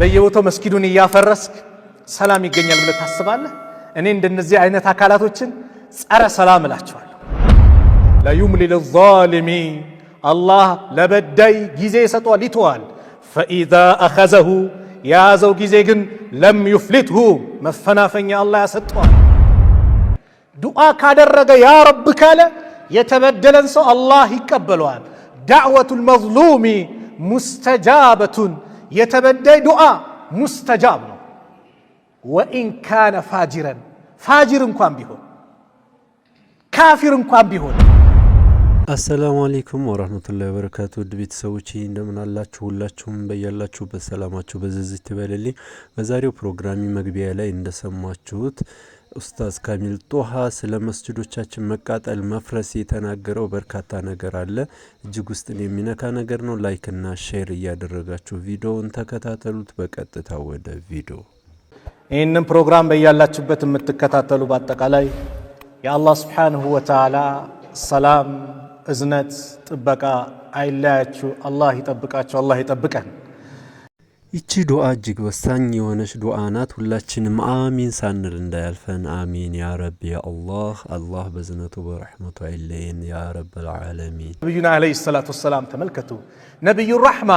በየቦታው መስጊዱን እያፈረስክ ሰላም ይገኛል ብለህ ታስባለህ? እኔ እንደነዚህ አይነት አካላቶችን ጸረ ሰላም እላቸዋለሁ። ለዩምሊ ለዛሊሚ አላህ ለበዳይ ጊዜ ይሰጠዋል ይተዋል። ፈኢዛ አኸዘሁ የያዘው ጊዜ ግን ለም ዩፍሊትሁ መፈናፈኛ አላህ ያሰጠዋል። ዱዓ ካደረገ ያ ረብ ካለ የተበደለን ሰው አላህ ይቀበለዋል። ዳዕወቱል መዝሉሚ ሙስተጃበቱን የተበዳይ ዱዓ ሙስተጃብ ነው። ወኢን ካነ ፋጅረን ፋጅር እንኳን ቢሆን ካፊር እንኳን ቢሆን። አሰላሙ አለይኩም ወራህመቱላሂ ወበረካቱ። ውድ ቤተሰቦቼ እንደምን አላችሁ? ሁላችሁም በያላችሁበት ሰላማችሁ በዝዝት ይበልልኝ። በዛሬው ፕሮግራሚ መግቢያ ላይ እንደሰማችሁት ኡስታዝ ካሚል ጦሃ ስለ መስጂዶቻችን መቃጠል መፍረስ የተናገረው በርካታ ነገር አለ። እጅግ ውስጥን የሚነካ ነገር ነው። ላይክ እና ሼር እያደረጋችሁ ቪዲዮውን ተከታተሉት። በቀጥታ ወደ ቪዲዮ። ይህንን ፕሮግራም በያላችሁበት የምትከታተሉ በአጠቃላይ የአላህ ሱብሓነሁ ወተዓላ ሰላም፣ እዝነት፣ ጥበቃ አይለያችሁ። አላህ ይጠብቃችሁ፣ አላህ ይጠብቀን። ይቺ ዱዓ እጅግ ወሳኝ የሆነች ዱዓ ናት። ሁላችንም አሚን ሳንል እንዳያልፈን። አሚን ያ ረቢ ያ አላህ። አላህ በዝነቱ በረሕመቱ አይለየን ያ ረብል ዓለሚን። ነቢዩና ዓለይሂ ሰላቱ ወሰላም ተመልከቱ። ነቢዩ ረሕማ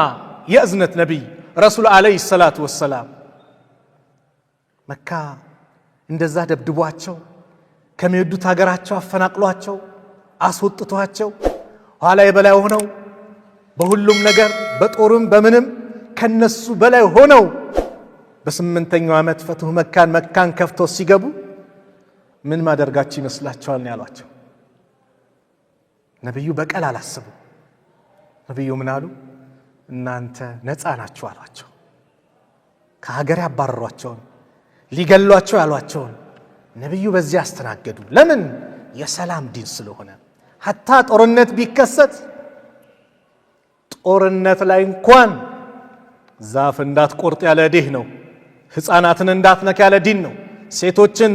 የእዝነት ነቢይ ረሱል ዓለይሂ ሰላቱ ወሰላም መካ እንደዛ ደብድቧቸው ከሚወዱት ሀገራቸው አፈናቅሏቸው አስወጥቷቸው ኋላ የበላይ ሆነው በሁሉም ነገር በጦርም በምንም ከነሱ በላይ ሆነው በስምንተኛው ዓመት ፈትሁ መካን ከፍተው ሲገቡ ምን ማደርጋችሁ ይመስላችኋል ነው ያሏቸው። ነብዩ በቀል አላሰቡ። ነብዩ ምን አሉ? እናንተ ነፃ ናችሁ አሏቸው። ከሀገር ያባረሯቸውን ሊገሏቸው ያሏቸውን ነብዩ በዚህ አስተናገዱ። ለምን? የሰላም ዲን ስለሆነ። ሐታ ጦርነት ቢከሰት ጦርነት ላይ እንኳን ዛፍ እንዳትቆርጥ ያለ ዲን ነው። ህፃናትን እንዳትነካ ያለ ዲን ነው። ሴቶችን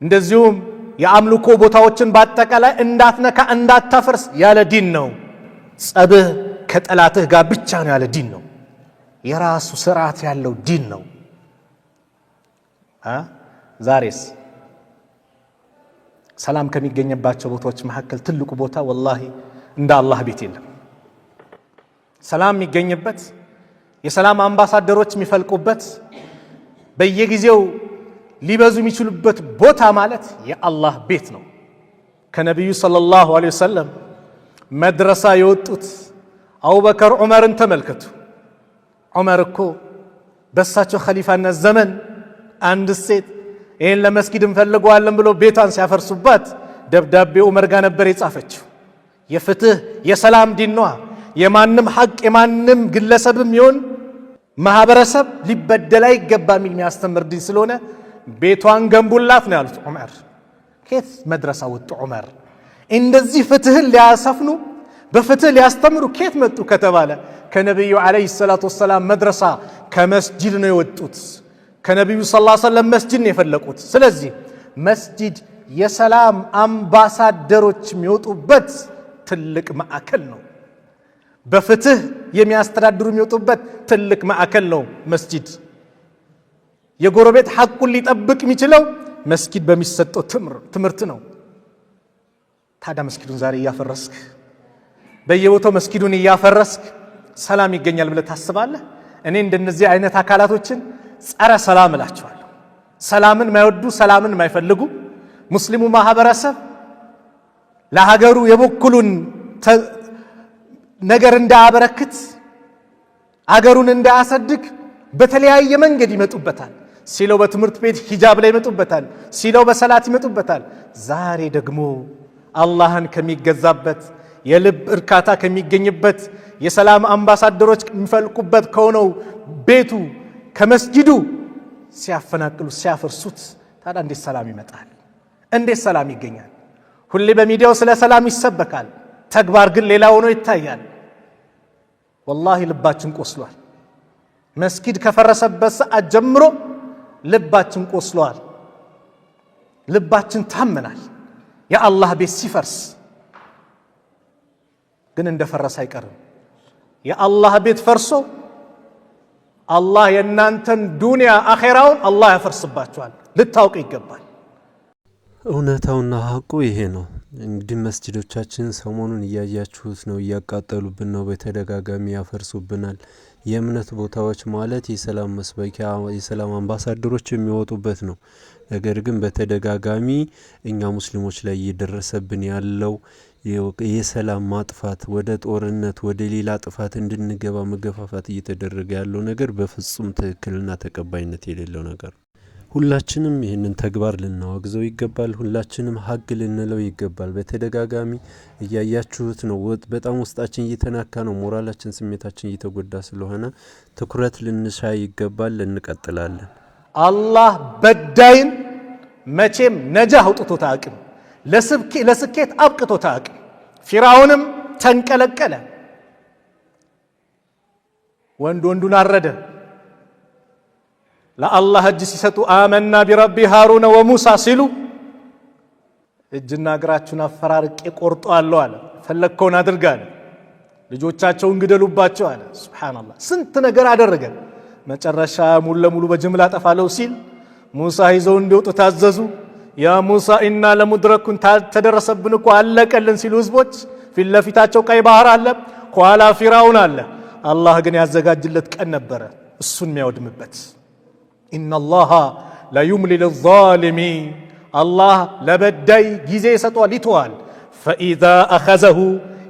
እንደዚሁም የአምልኮ ቦታዎችን በአጠቃላይ እንዳትነካ እንዳታፈርስ ያለ ዲን ነው። ጸብህ ከጠላትህ ጋር ብቻ ነው ያለ ዲን ነው። የራሱ ስርዓት ያለው ዲን ነው። ዛሬስ ሰላም ከሚገኝባቸው ቦታዎች መካከል ትልቁ ቦታ ወላሂ እንደ አላህ ቤት የለም። ሰላም የሚገኝበት የሰላም አምባሳደሮች የሚፈልቁበት በየጊዜው ሊበዙ የሚችሉበት ቦታ ማለት የአላህ ቤት ነው። ከነቢዩ ሰለላሁ ዐለይሂ ወሰለም መድረሳ የወጡት አቡበከር ዑመርን ተመልከቱ። ዑመር እኮ በሳቸው ኸሊፋነት ዘመን አንድ ሴት ይህን ለመስጊድ እንፈልገዋለን ብሎ ቤቷን ሲያፈርሱባት ደብዳቤ ዑመር ጋር ነበር የጻፈችው። የፍትህ የሰላም ዲን ነው። የማንም ሐቅ የማንም ግለሰብም ይሁን ማህበረሰብ ሊበደል አይገባም የሚያስተምር ዲን ስለሆነ ቤቷን ገንቡላት ነው ያሉት ዑመር። ከየት መድረሳ ወጡ ዑመር? እንደዚህ ፍትህን ሊያሰፍኑ በፍትህ ሊያስተምሩ ከየት መጡ ከተባለ ከነብዩ አለይሂ ሰላቱ ወሰላም መድረሳ ከመስጂድ ነው የወጡት። ከነብዩ ሰለላሁ ዐለይሂ ወሰለም መስጂድ ነው የፈለቁት። ስለዚህ መስጂድ የሰላም አምባሳደሮች የሚወጡበት ትልቅ ማዕከል ነው። በፍትህ የሚያስተዳድሩ የሚወጡበት ትልቅ ማዕከል ነው መስጂድ። የጎረቤት ሐቁን ሊጠብቅ የሚችለው መስጊድ በሚሰጠው ትምህርት ነው። ታዲያ መስጊዱን ዛሬ እያፈረስክ በየቦታው መስጊዱን እያፈረስክ ሰላም ይገኛል ብለህ ታስባለህ? እኔ እንደነዚህ አይነት አካላቶችን ጸረ ሰላም እላቸዋለሁ። ሰላምን ማይወዱ ሰላምን ማይፈልጉ ሙስሊሙ ማህበረሰብ ለሀገሩ የበኩሉን ነገር እንዳያበረክት አገሩን እንዳያሰድግ በተለያየ መንገድ ይመጡበታል። ሲለው በትምህርት ቤት ሂጃብ ላይ ይመጡበታል፣ ሲለው በሰላት ይመጡበታል። ዛሬ ደግሞ አላህን ከሚገዛበት የልብ እርካታ ከሚገኝበት የሰላም አምባሳደሮች የሚፈልቁበት ከሆነው ቤቱ ከመስጂዱ ሲያፈናቅሉ ሲያፈርሱት ታዲያ እንዴት ሰላም ይመጣል? እንዴት ሰላም ይገኛል? ሁሌ በሚዲያው ስለ ሰላም ይሰበካል፣ ተግባር ግን ሌላ ሆኖ ይታያል። ወላሂ ልባችን ቆስሏል። መስጊድ ከፈረሰበት ሰዓት ጀምሮ ልባችን ቆስሏል። ልባችን ታመናል። የአላህ ቤት ሲፈርስ ግን እንደፈረሰ አይቀርም። የአላህ ቤት ፈርሶ አላህ የናንተን ዱንያ አኺራውን አላህ ያፈርስባችኋል ልታውቁ ይገባል። እውነታውና ሀቁ ይሄ ነው። እንግዲህ መስጂዶቻችን ሰሞኑን እያያችሁት ነው፣ እያቃጠሉብን ነው፣ በተደጋጋሚ ያፈርሱብናል። የእምነት ቦታዎች ማለት የሰላም መስበኪያ የሰላም አምባሳደሮች የሚወጡበት ነው። ነገር ግን በተደጋጋሚ እኛ ሙስሊሞች ላይ እየደረሰብን ያለው የሰላም ማጥፋት ወደ ጦርነት ወደ ሌላ ጥፋት እንድንገባ መገፋፋት እየተደረገ ያለው ነገር በፍጹም ትክክልና ተቀባይነት የሌለው ነገር። ሁላችንም ይህንን ተግባር ልናወግዘው ይገባል። ሁላችንም ሀቅ ልንለው ይገባል። በተደጋጋሚ እያያችሁት ነው። በጣም ውስጣችን እየተናካ ነው። ሞራላችን ስሜታችን እየተጎዳ ስለሆነ ትኩረት ልንሻ ይገባል። እንቀጥላለን። አላህ በዳይን መቼም ነጃ አውጥቶት አያውቅም። ለስኬት አብቅቶት አያውቅም። ፊርዓውንም ተንቀለቀለ፣ ወንዱን አረደ። ለአላህ እጅ ሲሰጡ አመና ቢረቢ ሃሩነ ወሙሳ ሲሉ እጅና እግራችሁን አፈራርቄ ቆርጠዋለሁ አለ። ፈለግከውን አድርግ አለ። ልጆቻቸውን ግደሉባቸው አለ። ሱብሃንአላህ ስንት ነገር አደረገ። መጨረሻ ሙሉ ለሙሉ በጅምላ ጠፋለው ሲል ሙሳ ይዘው እንዲወጡ ታዘዙ። ያ ሙሳ ኢና ለሙድረኩን ተደረሰብን እኮ አለቀልን ሲሉ ህዝቦች ፊት ለፊታቸው ቀይ ባህር አለ፣ ከኋላ ፊርዓውን አለ። አላህ ግን ያዘጋጅለት ቀን ነበረ እሱን የሚያወድምበት። ኢነላሃ ለዩምሊ ሊዛሊሚን አላህ ለበዳይ ጊዜ ይሰጠዋል ይተዋል። ፈኢዛ አኸዘሁ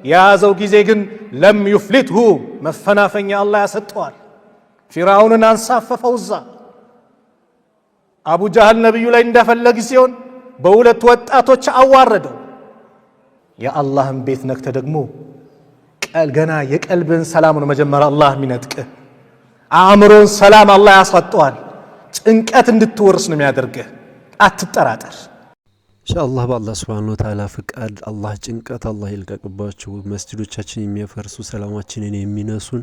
የያዘው ጊዜ ግን ለም ዩፍሊትሁ መፈናፈኛ አላህ ያሰጠዋል። ፊርዓውንን አንሳፈፈው እዛ። አቡ ጃህል ነብዩ ላይ እንደፈለግ ሲሆን በሁለት ወጣቶች አዋረደው። የአላህን ቤት ነክተ ደግሞ ገና የቀልብን ሰላም ነው መጀመሪያ አላህ የሚነጥቅህ። አእምሮን ሰላም አላህ ያሳጠዋል። ጭንቀት እንድትወርስ ነው የሚያደርግህ። አትጠራጠር። ኢንሻአላህ በአላህ ሱብሓነሁ ወተዓላ ፍቃድ አላህ ጭንቀት አላህ ይልቀቅባቸው። መስጂዶቻችን የሚያፈርሱ ሰላማችንን የሚነሱን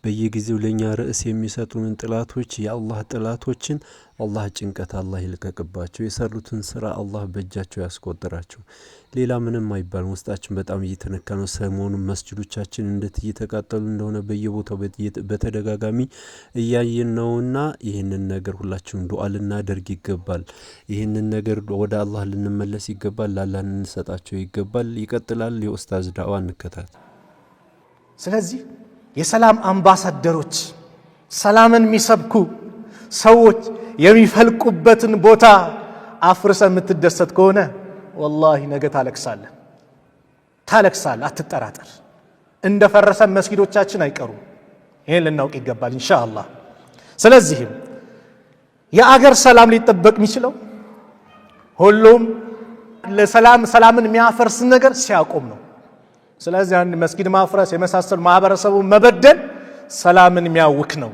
በየጊዜው ለኛ ርዕስ የሚሰጡንን ጥላቶች የአላህ ጥላቶችን አላህ ጭንቀት አላህ ይልቀቅባቸው። የሰሩትን ስራ አላህ በእጃቸው ያስቆጥራቸው። ሌላ ምንም አይባልም። ውስጣችን በጣም እየተነካ ነው። ሰሞኑን መስጂዶቻችን እንዴት እየተቃጠሉ እንደሆነ በየቦታው በተደጋጋሚ እያየን ነውና ይህንን ነገር ሁላችንም ዱዓ ልናደርግ ይገባል። ይህንን ነገር ወደ አላህ ልንመለስ ይገባል። ለአላህ ልንሰጣቸው ይገባል። ይቀጥላል። የኡስታዝ ዳዋ እንከታተል። ስለዚህ የሰላም አምባሳደሮች ሰላምን የሚሰብኩ ሰዎች የሚፈልቁበትን ቦታ አፍርሰ የምትደሰት ከሆነ ወላሂ ነገ ታለቅሳለህ። አትጠራጠር። እንደፈረሰ መስጊዶቻችን አይቀሩም። ይሄን ልናውቅ ይገባል ኢንሻአላህ። ስለዚህም የአገር ሰላም ሊጠበቅ የሚችለው ሁሉም ሰላምን የሚያፈርስ ነገር ሲያቆም ነው። ስለዚህ አንድ መስጊድ ማፍረስ የመሳሰሉ ማህበረሰቡን መበደል ሰላምን የሚያውክ ነው።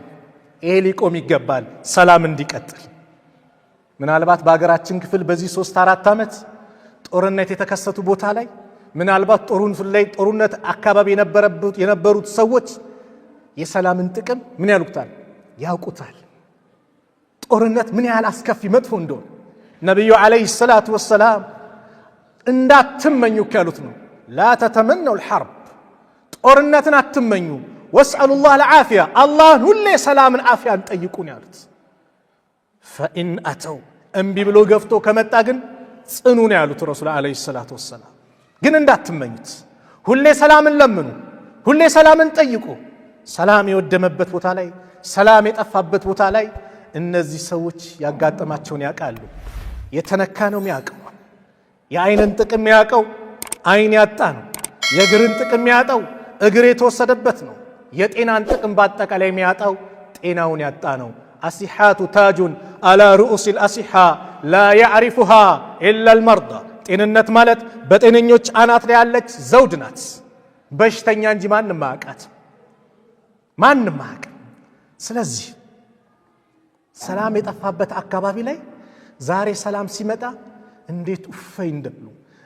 ይሄ ሊቆም ይገባል፣ ሰላም እንዲቀጥል። ምናልባት በአገራችን ክፍል በዚህ 3-4 ዓመት ጦርነት የተከሰቱ ቦታ ላይ ምናልባት ጦርነት አካባቢ የነበሩት ሰዎች የሰላምን ጥቅም ምን ያውቁታል። ጦርነት ምን ያህል አስከፊ መጥፎ እንደሆነ ነብዩ አለይሂ ሰላቱ ወሰላም እንዳትመኙ ያሉት ነው። ላ ተተመነው الحرب ጦርነትን አትመኙ ወስአሉላህ العافيه አላህን ሁሌ ሰላምን አፍያን ጠይቁን ያሉት። ፈኢን አተው እምቢ ብሎ ገፍቶ ከመጣ ግን ጽኑ ነው ያሉት ረሱል አለይሂ ሰላቱ ወሰላም። ግን እንዳትመኙት፣ ሁሌ ሰላምን ለምኑ፣ ሁሌ ሰላምን ጠይቁ። ሰላም የወደመበት ቦታ ላይ ሰላም የጠፋበት ቦታ ላይ እነዚህ ሰዎች ያጋጠማቸውን ያውቃሉ። የተነካ ነው የሚያውቀው። የአይንን ጥቅም ያውቀው አይን ያጣ ነው። የእግርን ጥቅም ያጣው እግር የተወሰደበት ነው። የጤናን ጥቅም በአጠቃላይ የሚያጣው ጤናውን ያጣ ነው። አሲሓቱ ታጁን አላ ሩኡስ አልአሲሓ ላ ያዕሪፉሃ ኢላ አልመርዳ። ጤንነት ማለት በጤነኞች አናት ላይ ያለች ዘውድ ናት። በሽተኛ እንጂ ማንም ማያውቃት፣ ማንም ማያውቅ። ስለዚህ ሰላም የጠፋበት አካባቢ ላይ ዛሬ ሰላም ሲመጣ እንዴት ኡፈይ እንደሉ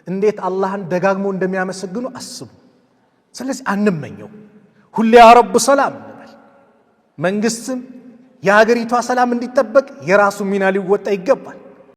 እንዴት አላህን ደጋግሞ እንደሚያመሰግኑ አስቡ። ስለዚህ አንመኘው፣ ሁሌ ያ ረብ ሰላም እንበል። መንግስትም የሀገሪቷ ሰላም እንዲጠበቅ የራሱ ሚና ሊወጣ ይገባል።